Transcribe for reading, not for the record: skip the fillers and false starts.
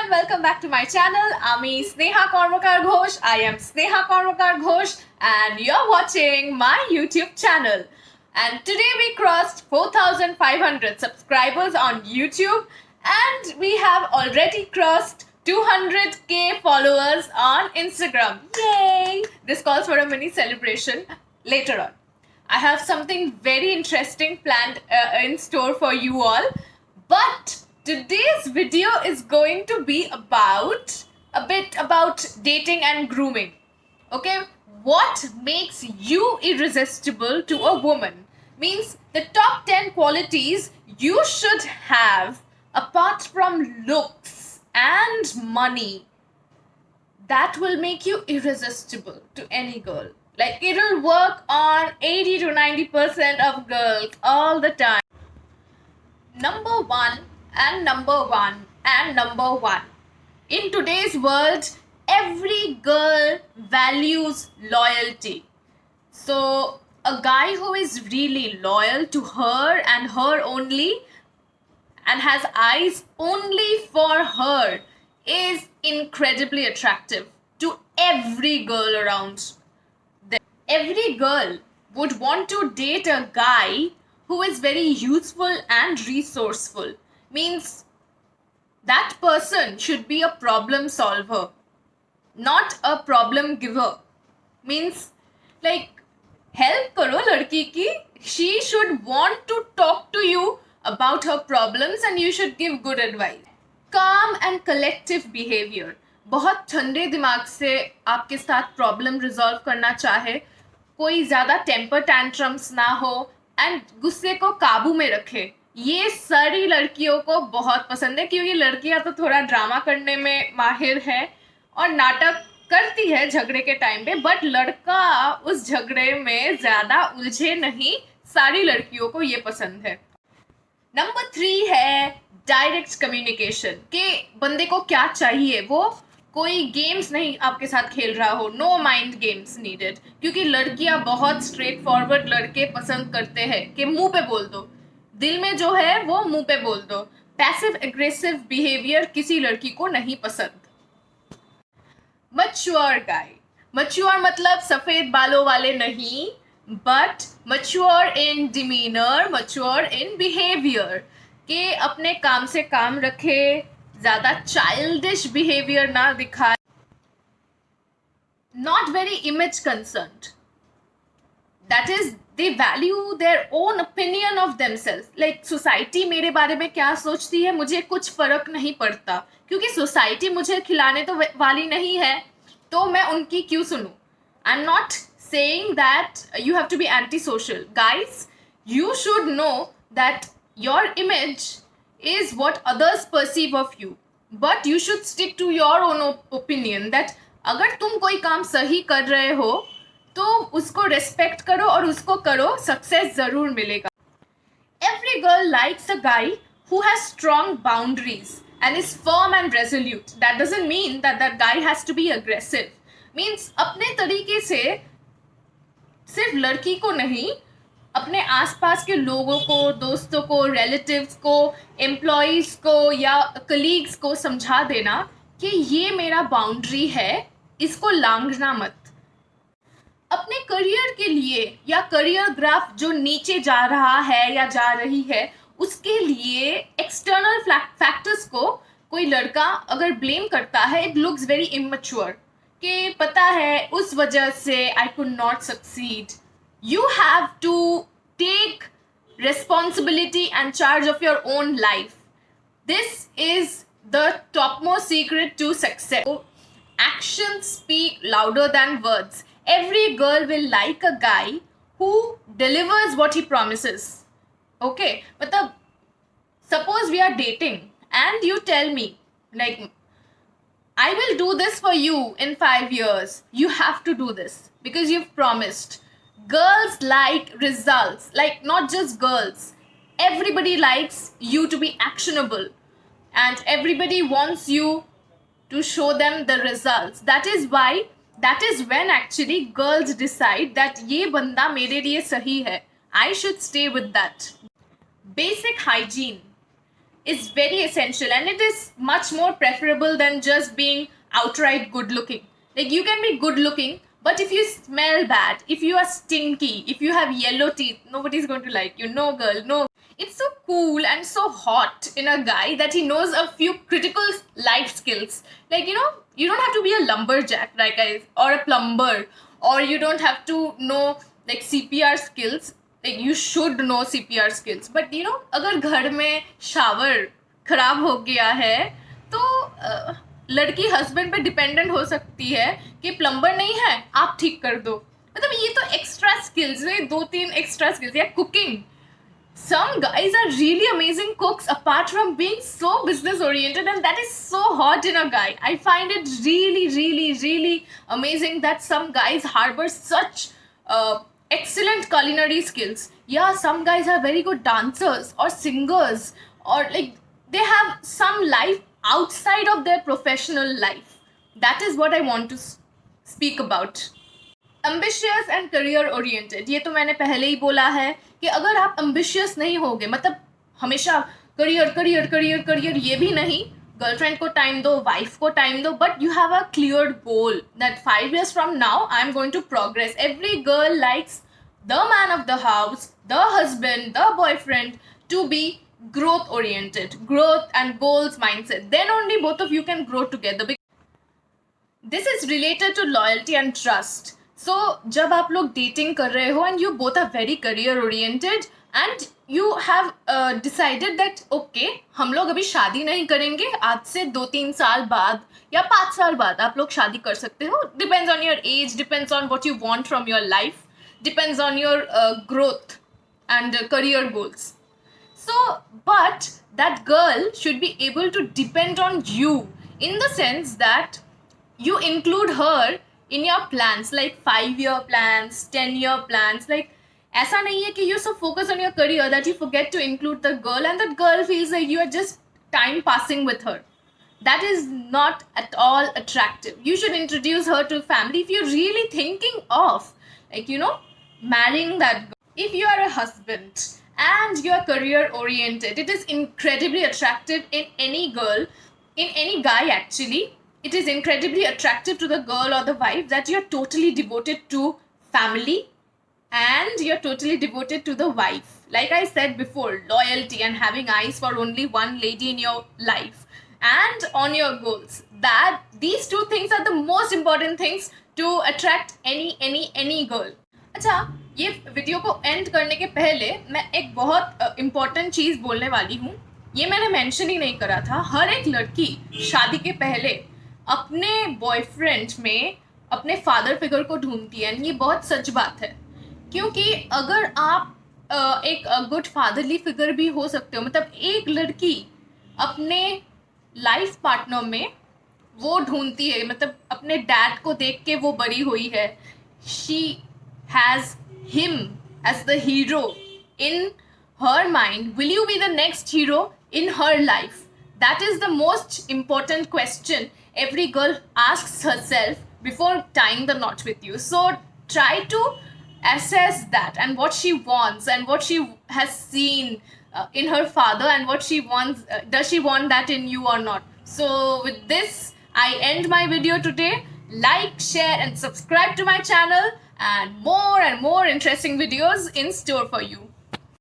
and welcome back to my channel. Ami Sneha Kormakar Ghosh. I am Sneha Kormakar Ghosh and you're watching my YouTube channel. And today we crossed 4,500 subscribers on YouTube and we have already crossed 200k followers on Instagram. Yay! This calls for a mini celebration later on. I have something very interesting planned in store for you all. But today's video is going to be about a bit about dating and grooming. Okay, what makes you irresistible to a woman? Means the top 10 qualities you should have apart from looks and money that will make you irresistible to any girl. Like it'll work on 80 to 90% of girls all the time. Number one and number one and number one. In today's world, every girl values loyalty. So a guy who is really loyal to her and her only and has eyes only for her is incredibly attractive to every girl around them. Every girl would want to date a guy who is very useful and resourceful. Means that person should be a problem solver, not a problem giver. Means like help karo ladki ki. She should want to talk to you about her problems and you should give good advice. Calm and collective behavior. बहुत ठंडे दिमाग से आपके साथ problem resolve करना चाहे, कोई ज़्यादा टेम्पर टैंट्रम्स ना हो एंड गुस्से को काबू में रखे. ये सारी लड़कियों को बहुत पसंद है क्योंकि लड़कियां तो थोड़ा ड्रामा करने में माहिर है और नाटक करती है झगड़े के टाइम पे, बट लड़का उस झगड़े में ज़्यादा उलझे नहीं. सारी लड़कियों को ये पसंद है. नंबर 3 है डायरेक्ट कम्युनिकेशन. के बंदे को क्या चाहिए, वो कोई गेम्स नहीं आपके साथ खेल रहा हो. No mind games needed. क्योंकि लड़कियां बहुत स्ट्रेट फॉरवर्ड लड़के पसंद करते हैं कि मुंह पे बोल दो, दिल में जो है वो मुंह पे बोल दो. पैसिव एग्रेसिव बिहेवियर किसी लड़की को नहीं पसंद. मच्योर गाय. मच्योर मतलब सफेद बालों वाले नहीं, but mature in demeanour, mature in behaviour. के अपने काम से काम रखे, ज़्यादा चाइल्डिश बिहेवियर ना दिखाए. Not very image concerned. That is they value their own opinion of themselves. Like society मेरे बारे में क्या सोचती है मुझे कुछ फर्क नहीं पड़ता, क्योंकि सोसाइटी मुझे खिलाने तो वाली नहीं है, तो मैं उनकी क्यों सुनूं. I am not saying that you have to be antisocial. Guys, you should know that your image is what others perceive of you, but you should stick to your own opinion that अगर तुम कोई काम सही कर रहे हो तो उसको रेस्पेक्ट करो और उसको करो, सक्सेस जरूर मिलेगा. Every girl likes a guy who has strong boundaries and is firm and resolute. That doesn't mean that that guy has to be aggressive. Means अपने तरीके से सिर्फ लड़की को नहीं, अपने आसपास के लोगों को, दोस्तों को, रिलेटिव्स को, एम्प्लॉयज़ को या कलीग्स को समझा देना कि ये मेरा बाउंड्री है, इसको लांघना मत. अपने करियर के लिए या करियर ग्राफ जो नीचे जा रहा है या जा रही है, उसके लिए एक्सटर्नल फैक्टर्स को कोई लड़का अगर ब्लेम करता है, इट लुक्स वेरी इमेच्योर. कि पता है उस वजह से I could not succeed. You have to take responsibility and charge of your own life. This is the top most secret to success. Action speak louder than words. Every girl will like a guy who delivers what he promises. Okay, मतलब suppose we are dating and you tell me like I will do this for you in 5 years. You have to do this because you've promised. Girls like results. Like not just girls. Everybody likes you to be actionable. And everybody wants you to show them the results. That is when actually girls decide that ये बंदा मेरे लिए सही है. I should stay with that. Basic hygiene. is very essential, and it is much more preferable than just being outright good looking. Like, you can be good looking, but if you smell bad, if you are stinky, if you have yellow teeth, nobody's going to like you. No, girl, no. It's so cool and so hot in a guy that he knows a few critical life skills. Like, you don't have to be a lumberjack, like or a plumber, or you don't have to know like CPR skills. Like, you should know CPR skills, but अगर घर में shower खराब हो गया है तो लड़की husband पे डिपेंडेंट हो सकती है कि प्लम्बर नहीं है, आप ठीक कर दो. मतलब ये तो एक्स्ट्रा स्किल्स है, 2-3 एक्स्ट्रा स्किल्स. या cooking. Some guys are really amazing cooks apart from being so business oriented, and that is so hot in a guy. I find it really, really, really amazing that some guys harbor such excellent culinary skills. Yeah, some guys are very good dancers or singers, or like they have some life outside of their professional life. That is what I want to speak about. Ambitious and career oriented, ये तो मैंने पहले ही बोला है कि अगर आप ambitious नहीं होगे, मतलब हमेशा करियर करियर करियर करियर, ये भी नहीं, गर्लफ्रेंड को टाइम दो, वाइफ को टाइम दो, but you have a clear goal that 5 years from now I am going to progress. Every girl likes the man of the house, the husband, the boyfriend to be growth oriented, growth and goals mindset. Then only both of you can grow together. This is related to loyalty and trust. So जब आप लोग dating कर रहे हो and you both are very career oriented and you have decided that okay, हम लोग अभी शादी नहीं करेंगे, आज से 2-3 साल बाद या 5 साल बाद आप लोग शादी कर सकते हो. Depends on your age, depends on what you want from your life, depends on your growth and career goals. So, but that girl should be able to depend on you in the sense that you include her in your plans, like 5-year plans, 10-year plans. Like, ऐसा नहीं है कि you're so focused on your career that you forget to include the girl, and that girl feels like you are just time passing with her. That is not at all attractive. You should introduce her to family if you're really thinking of, like, marrying that girl. If you are a husband and you're career oriented, it is incredibly attractive in any girl, in any guy actually. It is incredibly attractive to the girl or the wife that you're totally devoted to family and you're totally devoted to the wife. Like I said before, loyalty and having eyes for only one lady in your life and on your goals. That these two things are the most important things to attract any girl. अच्छा, ये video को and करने के पहले मैं एक बहुत important चीज़ बोलने वाली हूँ. ये मैंने मेंशन ही नहीं करा था. हर एक लड़की शादी के पहले अपने बॉयफ्रेंड में अपने फादर फिगर को ढूंढती है. ये बहुत सच बात है, क्योंकि अगर आप एक गुड फादरली फिगर भी हो सकते हो, मतलब एक लड़की अपने लाइफ पार्टनर में वो ढूंढती है, मतलब अपने डैड को देख के वो बड़ी हुई है. She has him as the hero in her mind. Will you be the next hero in her life? That is the most important question every girl asks herself before tying the knot with you. So try to assess that and what she wants and what she has seen in her father and what she wants. Does she want that in you or not? So with this, I end my video today. Like, share and subscribe to my channel, and more interesting videos in store for you.